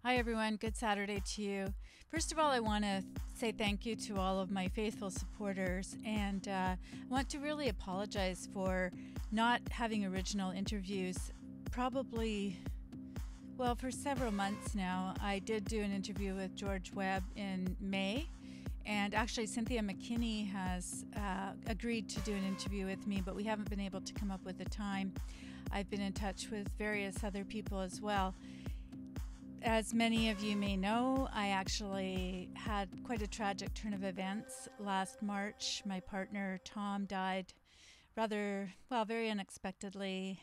Hi everyone, good Saturday to you. First of all, I want to say thank you to all of my faithful supporters, and I want to really apologize for not having original interviews. Probably, well, for several months now. I did do an interview with George Webb in May, and actually Cynthia McKinney has agreed to do an interview with me, but we haven't been able to come up with a time. I've been in touch with various other people as well. As many of you may know, I actually had quite a tragic turn of events last March. My partner, Tom, died very unexpectedly.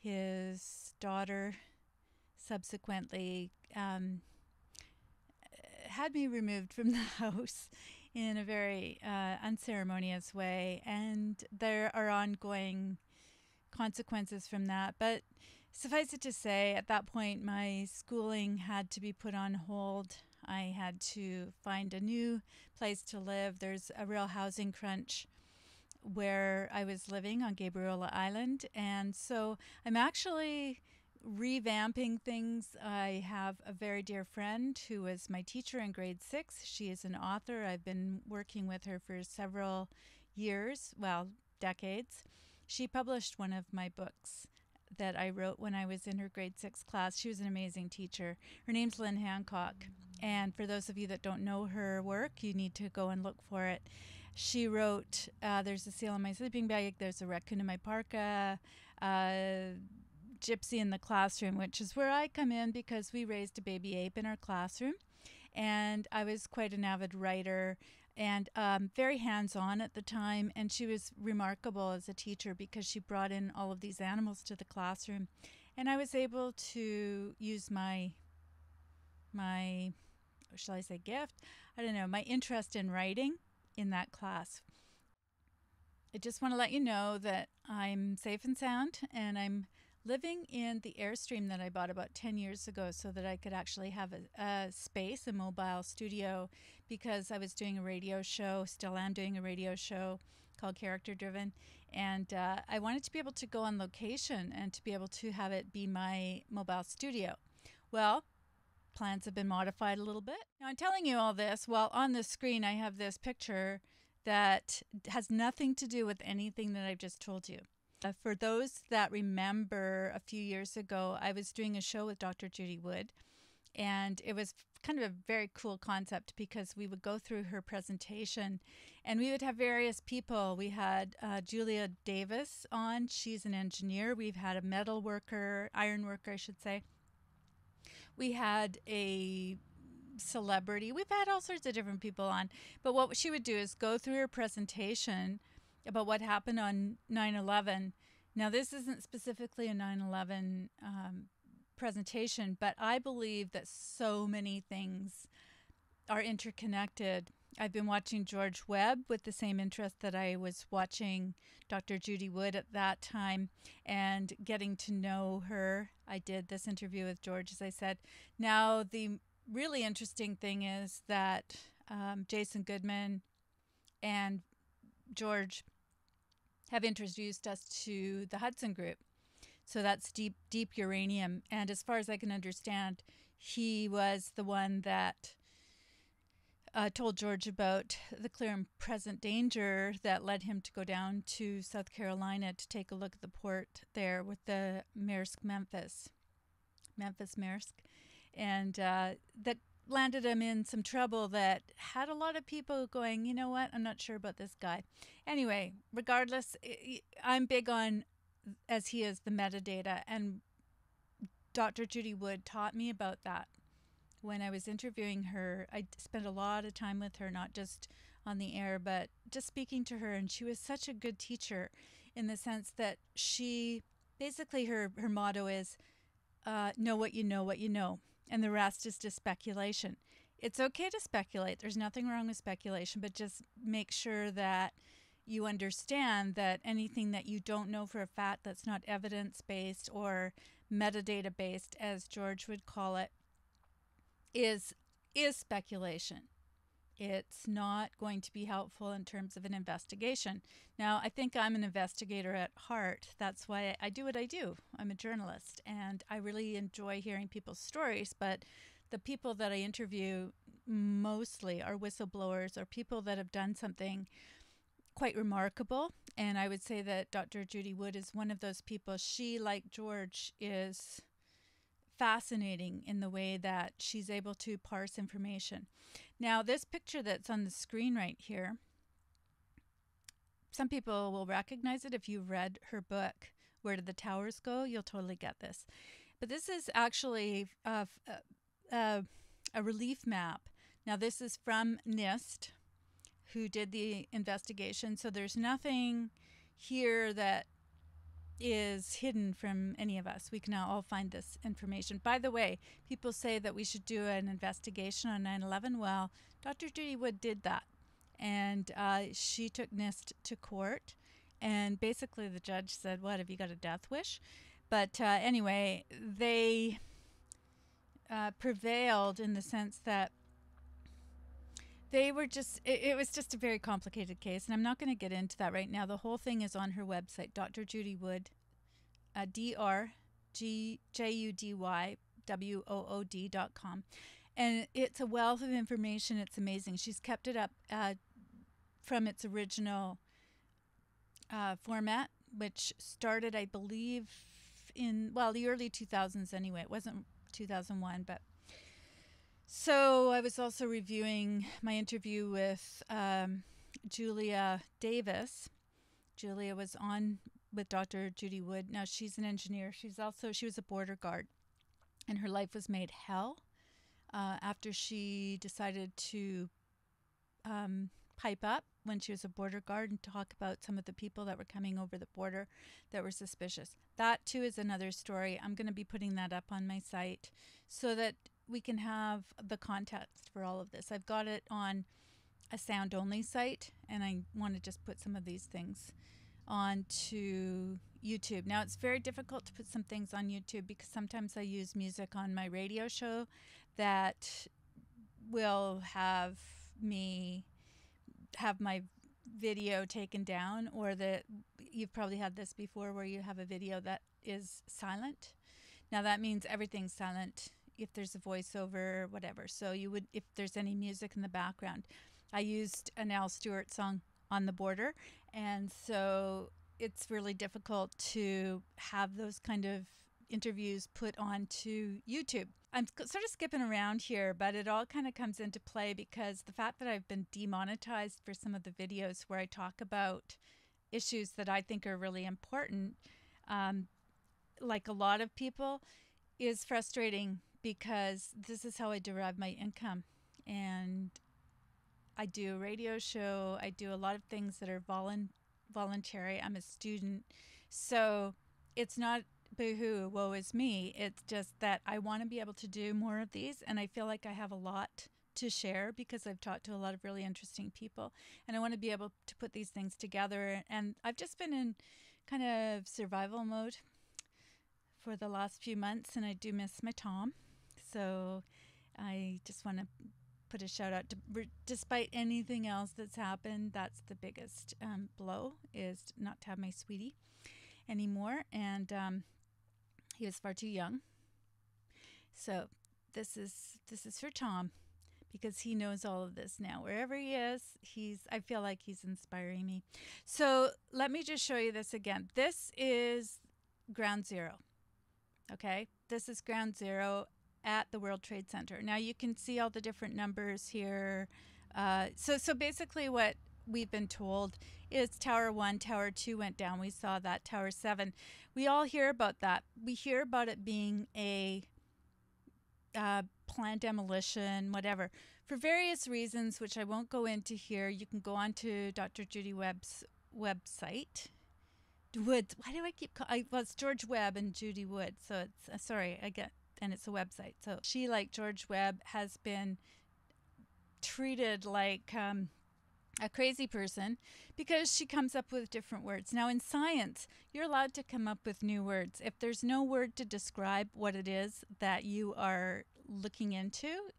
His daughter subsequently had me removed from the house in a very unceremonious way, and there are ongoing consequences from that. But suffice it to say, at that point, my schooling had to be put on hold. I had to find a new place to live. There's a real housing crunch where I was living on Gabriola Island, and so I'm actually revamping things. I have a very dear friend who was my teacher in grade 6. She is an author. I've been working with her for several years, decades. She published one of my books that I wrote when I was in her grade 6 class. She was an amazing teacher. Her name's Lynn Hancock, and for those of you that don't know her work, you need to go and look for it. She wrote, There's a seal in my sleeping bag, there's a raccoon in my parka, Gypsy in the classroom, which is where I come in because we raised a baby ape in our classroom, and I was quite an avid writer and very hands-on at the time, and she was remarkable as a teacher because she brought in all of these animals to the classroom, and I was able to use my shall I say gift? I don't know, my interest in writing in that class. I just want to let you know that I'm safe and sound, and I'm living in the Airstream that I bought about 10 years ago so that I could actually have a space, a mobile studio, because I was doing a radio show, still am doing a radio show called Character Driven, and I wanted to be able to go on location and to be able to have it be my mobile studio. Well, plans have been modified a little bit. Now I'm telling you all this while on the screen I have this picture that has nothing to do with anything that I've just told you. For those that remember, a few years ago, I was doing a show with Dr. Judy Wood, and it was kind of a very cool concept because we would go through her presentation and we would have various people. We had Julia Davis on. She's an engineer. We've had a metal worker, iron worker, I should say. We had a celebrity. We've had all sorts of different people on. But what she would do is go through her presentation about what happened on 9/11. Now, this isn't specifically a 9/11 presentation, but I believe that so many things are interconnected. I've been watching George Webb with the same interest that I was watching Dr. Judy Wood at that time and getting to know her. I did this interview with George, as I said. Now, the really interesting thing is that Jason Goodman and George have introduced us to the Hudson Group. So that's deep uranium. And as far as I can understand, he was the one that told George about the clear and present danger that led him to go down to South Carolina to take a look at the port there with the Memphis Maersk. And that landed him in some trouble that had a lot of people going, you know what, I'm not sure about this guy. Anyway, regardless, I'm big on, as he is, the metadata, and Dr. Judy Wood taught me about that. When I was interviewing her, I spent a lot of time with her, not just on the air, but just speaking to her, and she was such a good teacher in the sense that she, basically her motto is, know what you know, and the rest is just speculation. It's okay to speculate. There's nothing wrong with speculation, but just make sure that you understand that anything that you don't know for a fact that's not evidence-based or metadata-based, as George would call it, is speculation. It's not going to be helpful in terms of an investigation. Now, I think I'm an investigator at heart. That's why I do what I do. I'm a journalist, and I really enjoy hearing people's stories, but the people that I interview mostly are whistleblowers or people that have done something quite remarkable. And I would say that Dr. Judy Wood is one of those people. She, like George, is fascinating in the way that she's able to parse information. Now, this picture that's on the screen right here, some people will recognize it if you've read her book, Where Did the Towers Go? You'll totally get this. But this is actually a relief map. Now, this is from NIST, who did the investigation. So there's nothing here that is hidden from any of us. We can now all find this information. By the way, people say that we should do an investigation on 9/11. Well, Dr. Judy Wood did that. And she took NIST to court. And basically the judge said, what, have you got a death wish? But anyway, they prevailed in the sense that they were just, it was just a very complicated case. And I'm not going to get into that right now. The whole thing is on her website, Dr. Judy Wood, DrJudyWood.com. And it's a wealth of information. It's amazing. She's kept it up from its original format, which started, I believe, in, well, the early 2000s anyway. It wasn't 2001, but. So I was also reviewing my interview with Julia Davis. Julia was on with Dr. Judy Wood. Now, she's an engineer. She was a border guard, and her life was made hell after she decided to pipe up when she was a border guard and talk about some of the people that were coming over the border that were suspicious. That, too, is another story. I'm going to be putting that up on my site so that we can have the context for all of this. I've got it on a sound-only site, and I want to just put some of these things onto YouTube. Now, it's very difficult to put some things on YouTube because sometimes I use music on my radio show that will have me have my video taken down, or that you've probably had this before where you have a video that is silent. Now, that means everything's silent if there's a voiceover, whatever. So you would, if there's any music in the background. I used an Al Stewart song, On the Border, and so it's really difficult to have those kind of interviews put onto YouTube. I'm sort of skipping around here, but it all kind of comes into play because the fact that I've been demonetized for some of the videos where I talk about issues that I think are really important, like a lot of people, is frustrating because this is how I derive my income. And I do a radio show. I do a lot of things that are voluntary. I'm a student. So it's not boo-hoo, woe is me. It's just that I want to be able to do more of these. And I feel like I have a lot to share because I've talked to a lot of really interesting people. And I want to be able to put these things together. And I've just been in kind of survival mode for the last few months. And I do miss my Tom. So I just want to put a shout out to, despite anything else that's happened, that's the biggest blow, is not to have my sweetie anymore. And he was far too young. So this is for Tom, because he knows all of this now. Wherever he is, I feel like he's inspiring me. So let me just show you this again. This is ground zero. Okay, this is ground zero at the World Trade Center. Now you can see all the different numbers here. So basically what we've been told is Tower 1, Tower 2 went down. We saw that. Tower 7. We all hear about that. We hear about it being a planned demolition, whatever. For various reasons, which I won't go into here, you can go on to Dr. Judy Webb's website. Wood. Why do I keep calling? Well, it's George Webb and Judy Wood. So it's, and it's a website. So she, like George Webb, has been treated like a crazy person because she comes up with different words. Now, in science, you're allowed to come up with new words. If there's no word to describe what it is that you are looking into,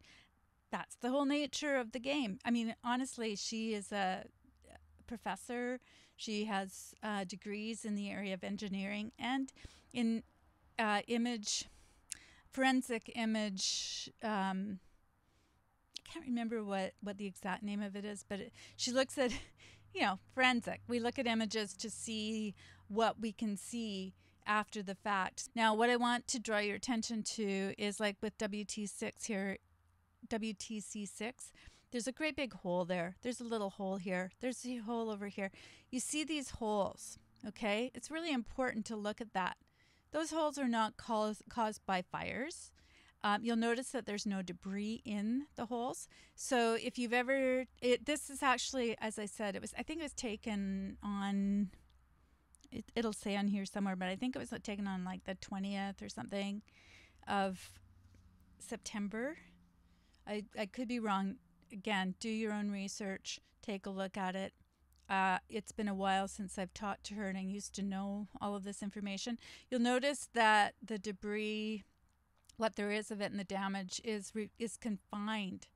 that's the whole nature of the game. I mean, honestly, she is a professor. She has degrees in the area of engineering and in image forensic image. I can't remember what the exact name of it is, but she looks at, forensic. We look at images to see what we can see after the fact. Now, what I want to draw your attention to is like with WT6 here, WTC6, there's a great big hole there. There's a little hole here. There's a hole over here. You see these holes, okay? It's really important to look at that. Those holes are not caused by fires. You'll notice that there's no debris in the holes. So if you've ever, this is actually, as I said, I think it was taken on, it'll say on here somewhere, but I think it was taken on like the 20th or something of September. I could be wrong. Again, do your own research, take a look at it. It's been a while since I've talked to her, and I used to know all of this information. You'll notice that the debris, what there is of it and the damage is confined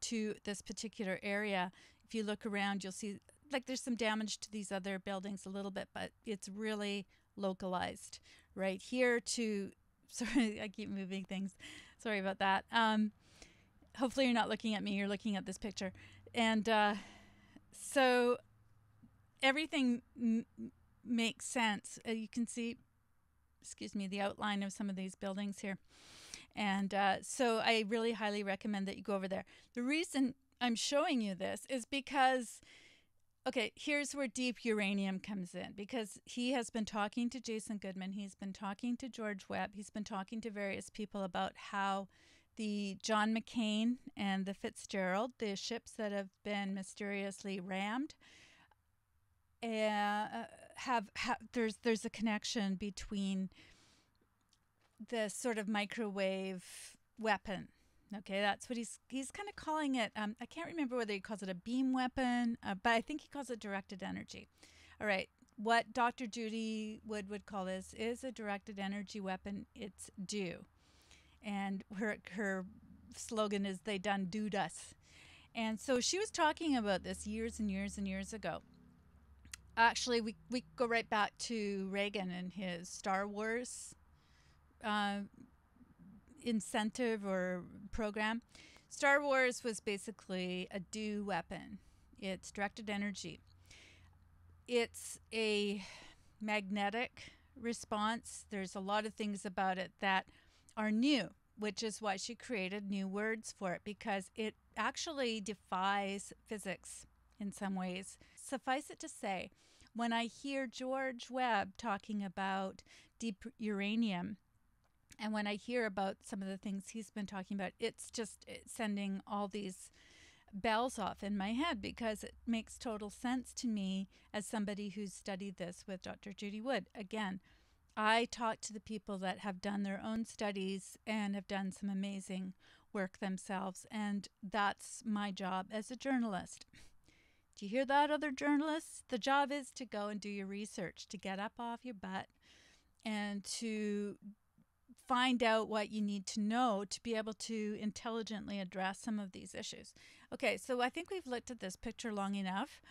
to this particular area. If you look around, you'll see like there's some damage to these other buildings a little bit, but it's really localized right here to, sorry, I keep moving things. Sorry about that. Hopefully you're not looking at me, you're looking at this picture. And so everything makes sense. You can see, excuse me, the outline of some of these buildings here. And so I really highly recommend that you go over there. The reason I'm showing you this is because, okay, here's where deep uranium comes in, because he has been talking to Jason Goodman, he's been talking to George Webb, he's been talking to various people about how the John McCain and the Fitzgerald, the ships that have been mysteriously rammed, there's a connection between the sort of microwave weapon. Okay, that's what he's kind of calling it. I can't remember whether he calls it a beam weapon, but I think he calls it directed energy. All right, what Dr. Judy Wood would call this is a directed energy weapon. It's due. And her slogan is, they done doed us. And so she was talking about this years and years and years ago. Actually, we go right back to Reagan and his Star Wars incentive or program. Star Wars was basically a due weapon. It's directed energy. It's a magnetic response. There's a lot of things about it that are new, which is why she created new words for it, because it actually defies physics in some ways. Suffice it to say, when I hear George Webb talking about deep uranium, and when I hear about some of the things he's been talking about, it's just sending all these bells off in my head, because it makes total sense to me as somebody who's studied this with Dr. Judy Wood. Again, I talk to the people that have done their own studies and have done some amazing work themselves, and that's my job as a journalist. Do you hear that, other journalists? The job is to go and do your research, to get up off your butt and to find out what you need to know to be able to intelligently address some of these issues. Okay, so I think we've looked at this picture long enough,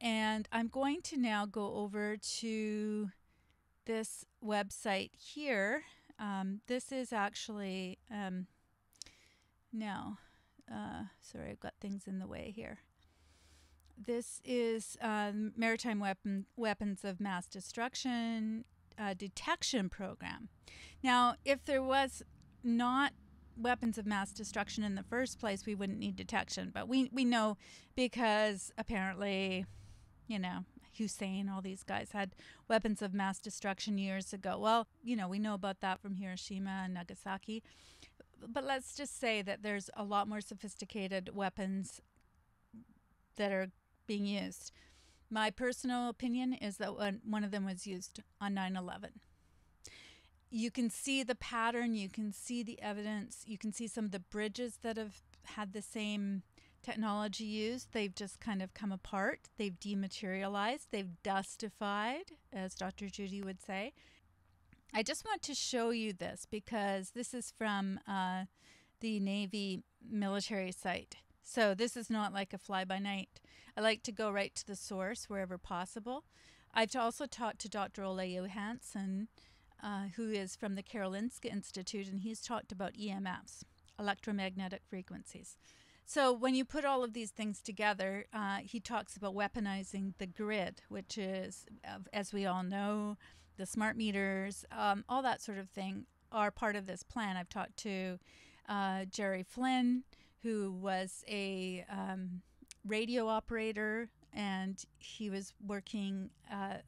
and I'm going to now go over to this website here. This is actually, sorry, I've got things in the way here. This is Maritime Weapons of Mass Destruction Detection Program. Now, if there was not weapons of mass destruction in the first place, we wouldn't need detection. But we know, because apparently, Hussein, all these guys had weapons of mass destruction years ago. Well, we know about that from Hiroshima and Nagasaki. But let's just say that there's a lot more sophisticated weapons that are being used. My personal opinion is that one of them was used on 9/11. You can see the pattern, you can see the evidence, you can see some of the bridges that have had the same technology used. They've just kind of come apart, they've dematerialized, they've dustified, as Dr. Judy would say. I just want to show you this because this is from the Navy military site. So this is not like a fly-by-night. I like to go right to the source wherever possible. I've also talked to Dr. Ole Johansson who is from the Karolinska Institute, and he's talked about EMFs, electromagnetic frequencies. So when you put all of these things together, he talks about weaponizing the grid, which is, as we all know, the smart meters, all that sort of thing are part of this plan. I've talked to Jerry Flynn, who was a radio operator, and he was working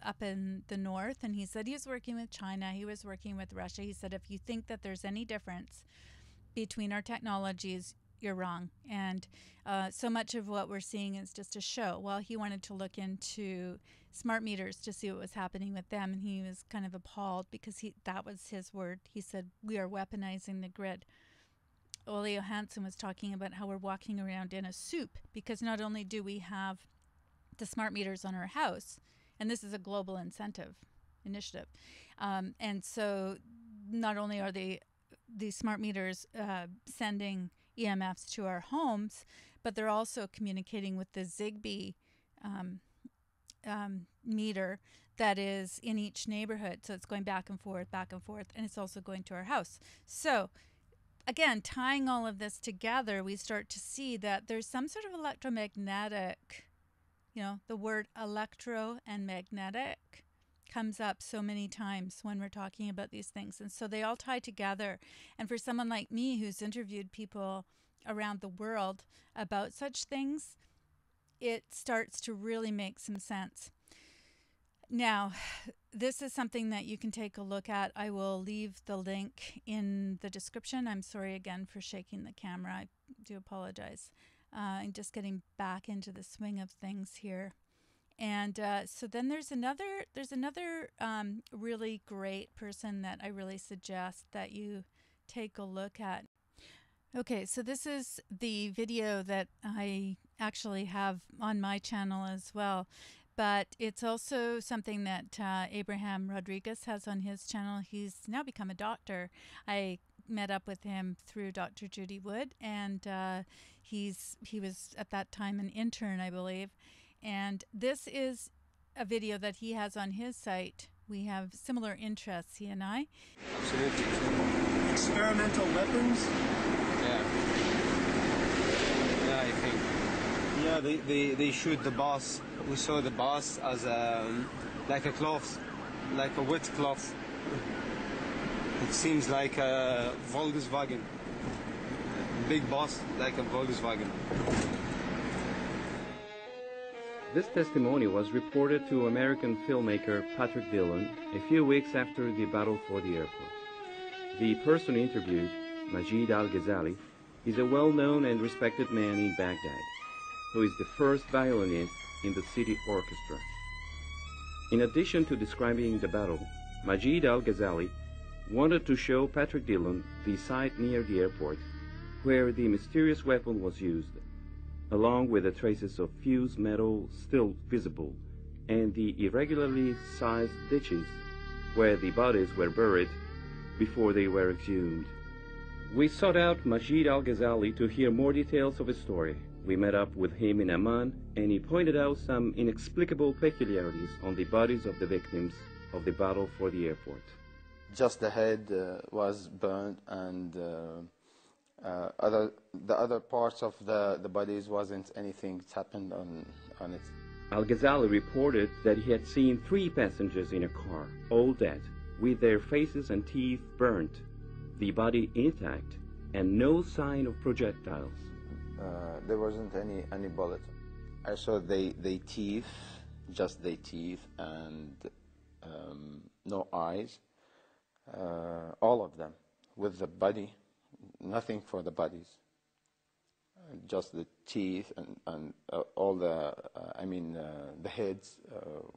up in the north, and he said he was working with China, he was working with Russia. He said, if you think that there's any difference between our technologies, you're wrong. And so much of what we're seeing is just a show. Well, he wanted to look into smart meters to see what was happening with them, and he was kind of appalled because that was his word. He said, we are weaponizing the grid. Ole Johansson was talking about how we're walking around in a soup, because not only do we have the smart meters on our house, and this is a global initiative, and so not only are these smart meters sending EMFs to our homes, but they're also communicating with the Zigbee meter that is in each neighborhood. So it's going back and forth, and it's also going to our house. So again, tying all of this together, we start to see that there's some sort of electromagnetic, the word electro and magnetic comes up so many times when we're talking about these things. And so they all tie together. And for someone like me who's interviewed people around the world about such things, it starts to really make some sense. Now, this is something that you can take a look at. I will leave the link in the description. I'm sorry again for shaking the camera. I do apologize. I'm just getting back into the swing of things here. And so then there's another really great person that I really suggest that you take a look at. Okay, so this is the video that I actually have on my channel as well, but it's also something that Abraham Rodriguez has on his channel. He's now become a doctor. I met up with him through Dr. Judy Wood, and he was at that time an intern, I believe. And this is a video that he has on his site. We have similar interests, he and I. Absolutely. Experimental weapons? Yeah. Yeah, I think. Yeah, they shoot the boss. We saw the boss as like a cloth, like a wet cloth. It seems like a Volkswagen. Big boss, like a Volkswagen. This testimony was reported to American filmmaker Patrick Dillon a few weeks after the battle for the airport. The person interviewed, Majid Al-Ghazali, is a well-known and respected man in Baghdad, who is the first violinist in the city orchestra. In addition to describing the battle, Majid Al-Ghazali wanted to show Patrick Dillon the site near the airport where the mysterious weapon was used, along with the traces of fused metal still visible, and the irregularly sized ditches where the bodies were buried before they were exhumed. We sought out Majid Al-Ghazali to hear more details of his story. We met up with him in Amman, and he pointed out some inexplicable peculiarities on the bodies of the victims of the battle for the airport. Just the head was burned, and the other parts of the bodies wasn't anything that happened on it. Al-Ghazali reported that he had seen 3 passengers in a car, all dead, with their faces and teeth burnt, the body intact, and no sign of projectiles. There wasn't any bullet. I saw they teeth, just the teeth, and no eyes. All of them, with the body. Nothing for the bodies, just the teeth and all the, the heads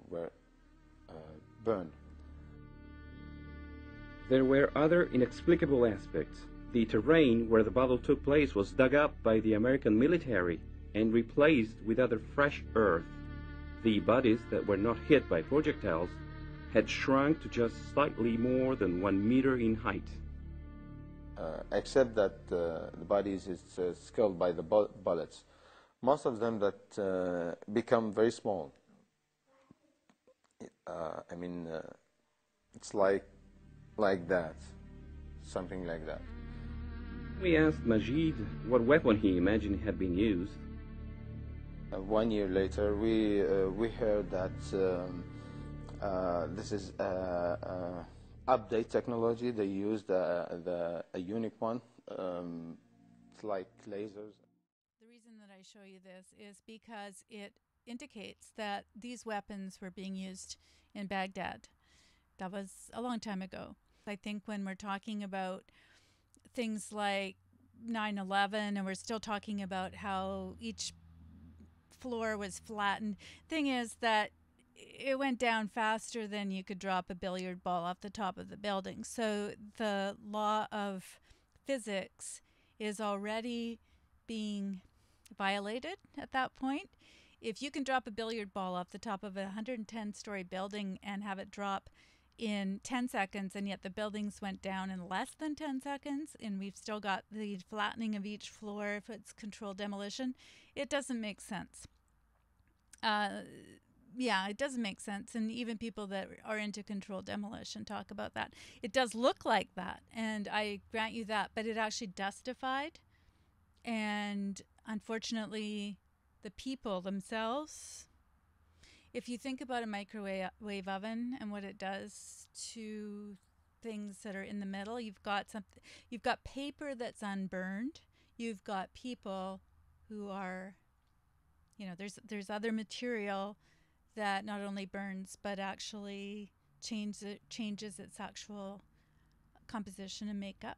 were burned. There were other inexplicable aspects. The terrain where the battle took place was dug up by the American military and replaced with other fresh earth. The bodies that were not hit by projectiles had shrunk to just slightly more than 1 meter in height. Except that the bodies is killed by the bullets. Most of them that become very small. It's like like that, something like that. We asked Majid what weapon he imagined had been used. 1 year later, we heard that this is update technology. They used a unique one. It's like lasers. The reason that I show you this is because it indicates that these weapons were being used in Baghdad. That was a long time ago. I think when we're talking about things like 9/11 and we're still talking about how each floor was flattened, thing is that it went down faster than you could drop a billiard ball off the top of the building. So the law of physics is already being violated at that point. If you can drop a billiard ball off the top of a 110-story building and have it drop in 10 seconds, and yet the buildings went down in less than 10 seconds, and we've still got the flattening of each floor if it's controlled demolition, it doesn't make sense. Yeah, it doesn't make sense. And even people that are into controlled demolition talk about that. It does look like that, and I grant you that, but it actually dustified. And unfortunately, the people themselves, if you think about a microwave oven and what it does to things that are in the middle, you've got paper that's unburned. You've got people who are, there's other material that not only burns but actually changes its actual composition and makeup.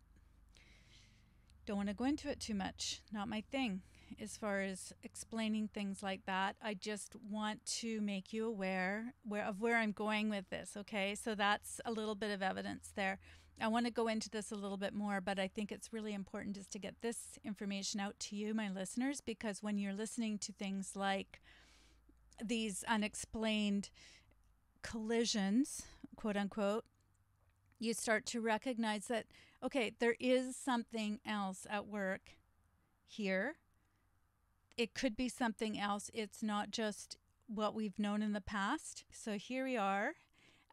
Don't want to go into it too much. Not my thing as far as explaining things like that. I just want to make you aware of where I'm going with this, okay? So that's a little bit of evidence there. I want to go into this a little bit more, but I think it's really important just to get this information out to you, my listeners, because when you're listening to things like these unexplained collisions, quote unquote, you start to recognize that, okay, there is something else at work here. It could be something else. It's not just what we've known in the past. So here we are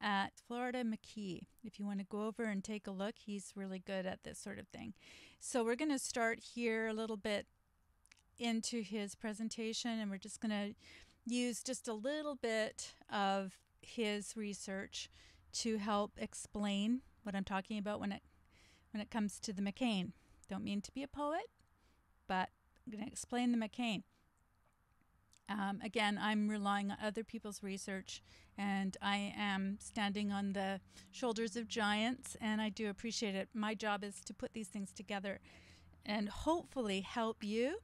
at Florida McKee. If you want to go over and take a look, he's really good at this sort of thing. So we're going to start here a little bit into his presentation, and we're just going to use just a little bit of his research to help explain what I'm talking about when it comes to the McCain. Don't mean to be a poet, but I'm going to explain the McCain. Again, I'm relying on other people's research, and I am standing on the shoulders of giants, and I do appreciate it. My job is to put these things together and hopefully help you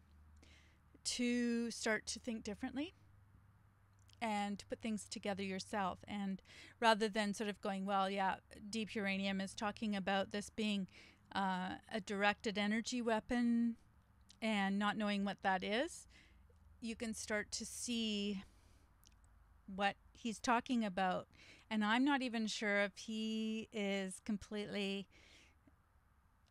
to start to think differently and to put things together yourself. And rather than sort of going, well, yeah, deep uranium is talking about this being a directed energy weapon and not knowing what that is, you can start to see what he's talking about. And I'm not even sure if he is completely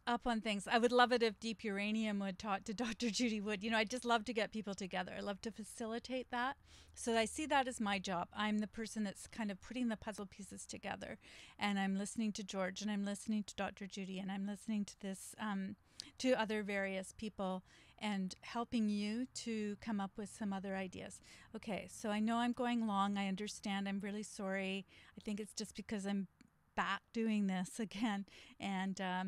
up on things. I would love it if Deep Uranium would talk to Dr. Judy Wood. I'd just love to get people together. I love to facilitate that. So I see that as my job. I'm the person that's kind of putting the puzzle pieces together. And I'm listening to George, and I'm listening to Dr. Judy, and I'm listening to this, to other various people, and helping you to come up with some other ideas. Okay, so I know I'm going long. I understand. I'm really sorry. I think it's just because I'm back doing this again. And I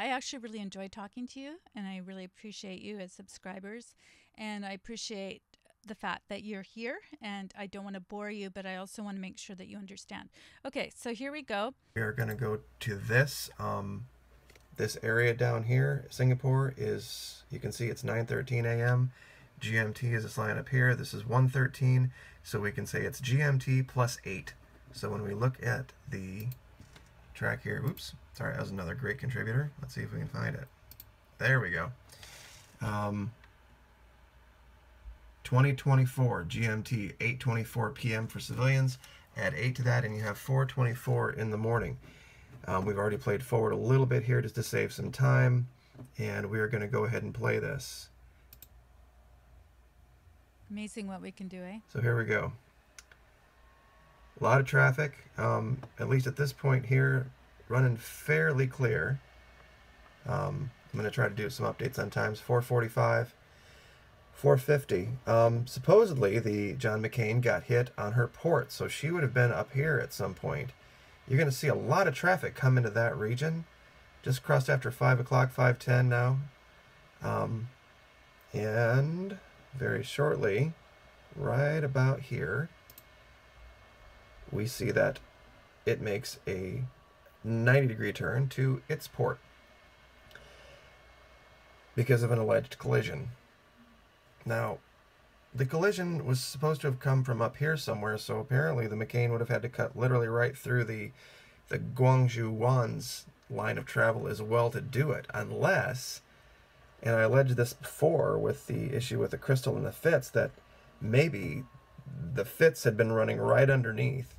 actually really enjoy talking to you, and I really appreciate you as subscribers, and I appreciate the fact that you're here, and I don't want to bore you, but I also want to make sure that you understand. Okay, so here we go. We are going to go to this this area down here. Singapore is, you can see it's 9:13 a.m. GMT is this line up here. This is 1:13, so we can say it's GMT plus 8. So when we look at the track here, oops, sorry, that was another great contributor. Let's see if we can find it. There we go. 2024 GMT, 8:24 p.m. for civilians. Add 8 to that, and you have 4:24 in the morning. We've already played forward a little bit here just to save some time, and we are going to go ahead and play this. Amazing what we can do, eh? So here we go. A lot of traffic, at least at this point here, running fairly clear. I'm going to try to do some updates on times. 4:45, 4:50. Supposedly, the John McCain got hit on her port, so she would have been up here at some point. You're going to see a lot of traffic come into that region. Just crossed after 5 o'clock, 5:10 now. And very shortly, right about here, we see that it makes a 90-degree turn to its port because of an alleged collision. Now, the collision was supposed to have come from up here somewhere, so apparently the McCain would have had to cut literally right through the Guangzhou Wan's line of travel as well to do it, unless, and I alleged this before with the issue with the crystal and the Fitz, that maybe the Fitz had been running right underneath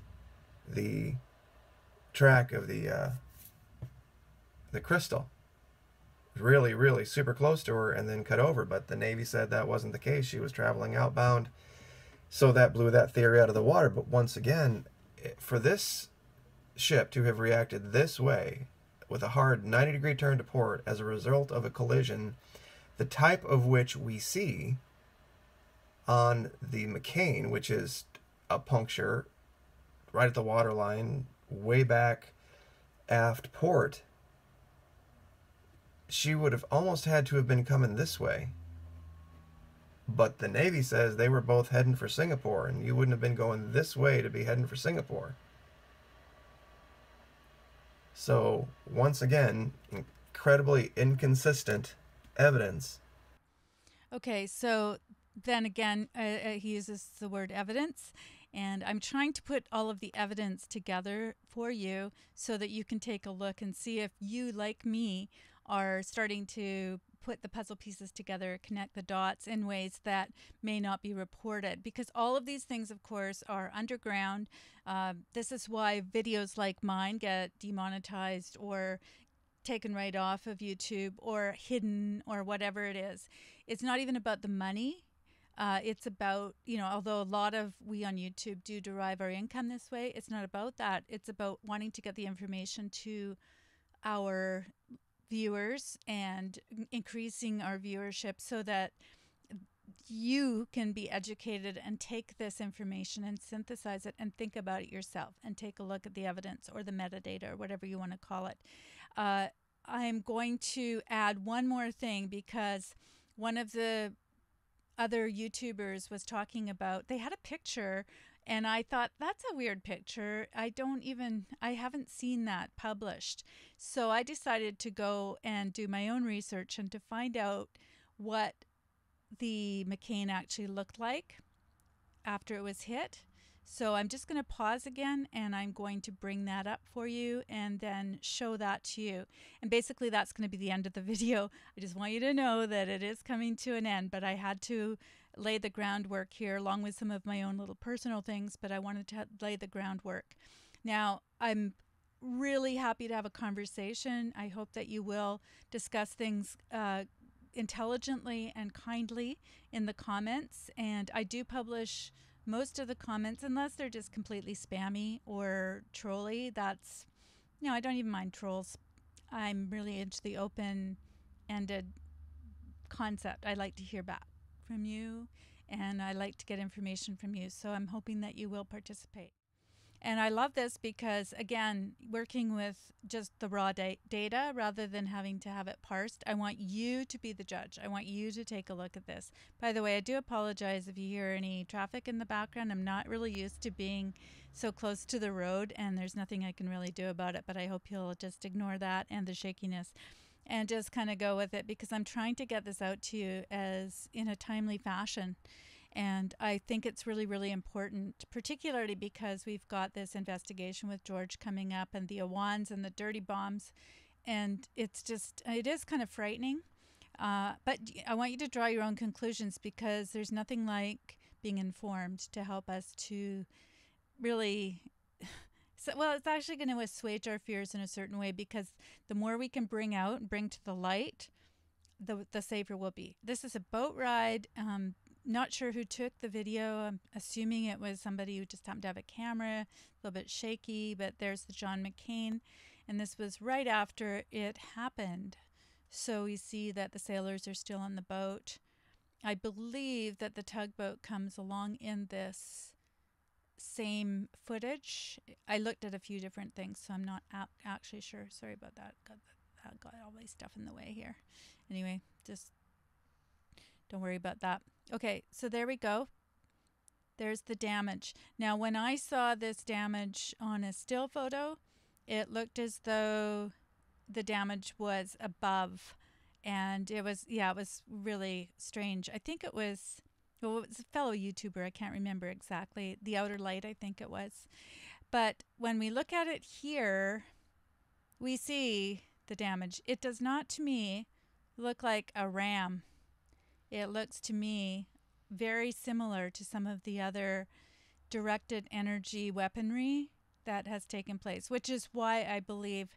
the track of the crystal, really, really super close to her, and then cut over. But the Navy said that wasn't the case. She was traveling outbound, so that blew that theory out of the water. But once again, for this ship to have reacted this way with a hard 90-degree turn to port as a result of a collision, the type of which we see on the McCain, which is a puncture right at the waterline, way back aft port, she would have almost had to have been coming this way. But the Navy says they were both heading for Singapore, and you wouldn't have been going this way to be heading for Singapore. So, once again, incredibly inconsistent evidence. Okay, so then again, he uses the word evidence, and I'm trying to put all of the evidence together for you so that you can take a look and see if you, like me, are starting to put the puzzle pieces together, connect the dots in ways that may not be reported. Because all of these things, of course, are underground. This is why videos like mine get demonetized or taken right off of YouTube or hidden or whatever it is. It's not even about the money. It's about, although a lot of we on YouTube do derive our income this way, it's not about that. It's about wanting to get the information to our viewers and increasing our viewership so that you can be educated and take this information and synthesize it and think about it yourself and take a look at the evidence or the metadata or whatever you want to call it. I'm going to add one more thing because one of the other YouTubers was talking about, they had a picture and I thought, that's a weird picture. I haven't seen that published. So I decided to go and do my own research and to find out what the McCain actually looked like after it was hit. So I'm just going to pause again and I'm going to bring that up for you and then show that to you. And basically that's going to be the end of the video. I just want you to know that it is coming to an end, but I had to lay the groundwork here along with some of my own little personal things, but I wanted to lay the groundwork. Now, I'm really happy to have a conversation. I hope that you will discuss things intelligently and kindly in the comments. And I do publish most of the comments, unless they're just completely spammy or trolly. That's, I don't even mind trolls. I'm really into the open-ended concept. I like to hear back from you, and I like to get information from you. So I'm hoping that you will participate. And I love this because, again, working with just the raw data rather than having to have it parsed, I want you to be the judge. I want you to take a look at this. By the way, I do apologize if you hear any traffic in the background. I'm not really used to being so close to the road, and there's nothing I can really do about it, but I hope you'll just ignore that and the shakiness and just kind of go with it, because I'm trying to get this out to you as in a timely fashion. And I think it's really, really important, particularly because we've got this investigation with George coming up and the Awans and the dirty bombs. And it is kind of frightening. But I want you to draw your own conclusions, because there's nothing like being informed to help us to really, it's actually going to assuage our fears in a certain way, because the more we can bring out and bring to the light, the safer we'll be. This is a boat ride. not sure who took the video. I'm assuming it was somebody who just happened to have a camera, a little bit shaky, but there's the John McCain. And this was right after it happened. So we see that the sailors are still on the boat. I believe that the tugboat comes along in this same footage. I looked at a few different things, so I'm not actually sure. Sorry about that. Got all my stuff in the way here. Anyway, just don't worry about that. Okay, so there we go. There's the damage. Now, when I saw this damage on a still photo, it looked as though the damage was above, and it was really strange. I think it was, well, it was a fellow YouTuber, I can't remember exactly, The Outer Light, I think it was. But when we look at it here, we see the damage. It does not, to me, look like a ram. It looks to me very similar to some of the other directed energy weaponry that has taken place, which is why I believe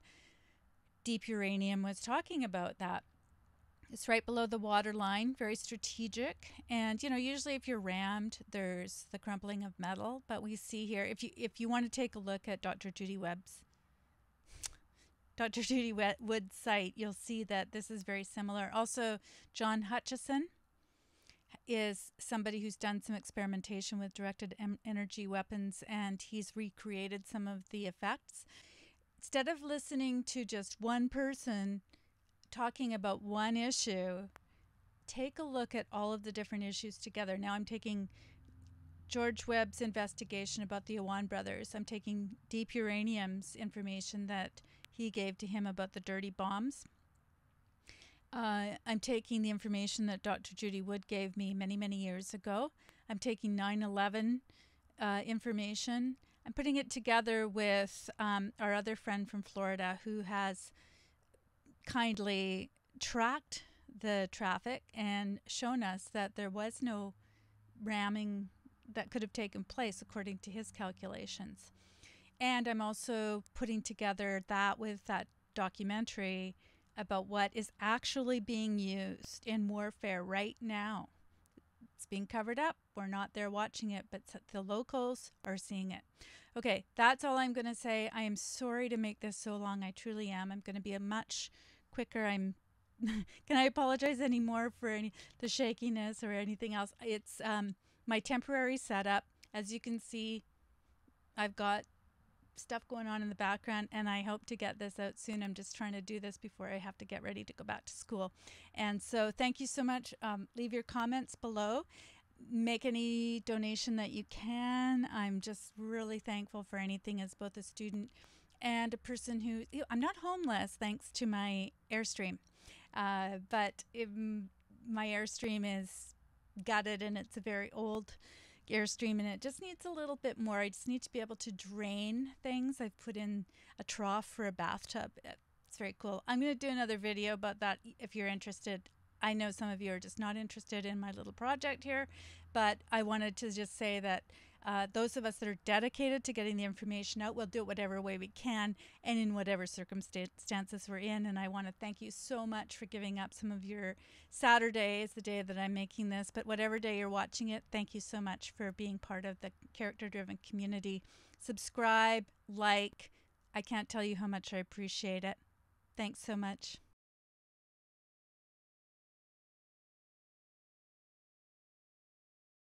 Deep Uranium was talking about that. It's right below the water line, very strategic. And, you know, usually if you're rammed, there's the crumpling of metal. But we see here, if you want to take a look at Dr. Judy Wood's site, you'll see that this is very similar. Also, John Hutchison is somebody who's done some experimentation with directed energy weapons, and he's recreated some of the effects. Instead of listening to just one person talking about one issue, take a look at all of the different issues together. Now I'm taking George Webb's investigation about the Awan Brothers. I'm taking Deep Uranium's information that he gave to him about the dirty bombs. I'm taking the information that Dr. Judy Wood gave me many, many years ago. I'm taking 9/11 information. I'm putting it together with our other friend from Florida who has kindly tracked the traffic and shown us that there was no ramming that could have taken place according to his calculations. And I'm also putting together that with that documentary about what is actually being used in warfare right now. It's being covered up. We're not there watching it, but the locals are seeing it. Okay, that's all I'm going to say. I am sorry to make this so long. I truly am. I'm going to be a much quicker. Can I apologize anymore for the shakiness or anything else? It's my temporary setup. As you can see, I've got stuff going on in the background, and I hope to get this out soon. I'm just trying to do this before I have to get ready to go back to school. And so thank you so much. Leave your comments below. Make any donation that you can. I'm just really thankful for anything as both a student and a person who, I'm not homeless thanks to my Airstream, but my Airstream is gutted, and it's a very old Airstream, and it just needs a little bit more. I just need to be able to drain things. I've put in a trough for a bathtub. It's very cool. I'm going to do another video about that if you're interested. I know some of you are just not interested in my little project here, but I wanted to just say that those of us that are dedicated to getting the information out, we'll do it whatever way we can and in whatever circumstances we're in. And I want to thank you so much for giving up some of your Saturday is the day that I'm making this, but whatever day you're watching it, thank you so much for being part of the character-driven community. Subscribe, like. I can't tell you how much I appreciate it. Thanks so much.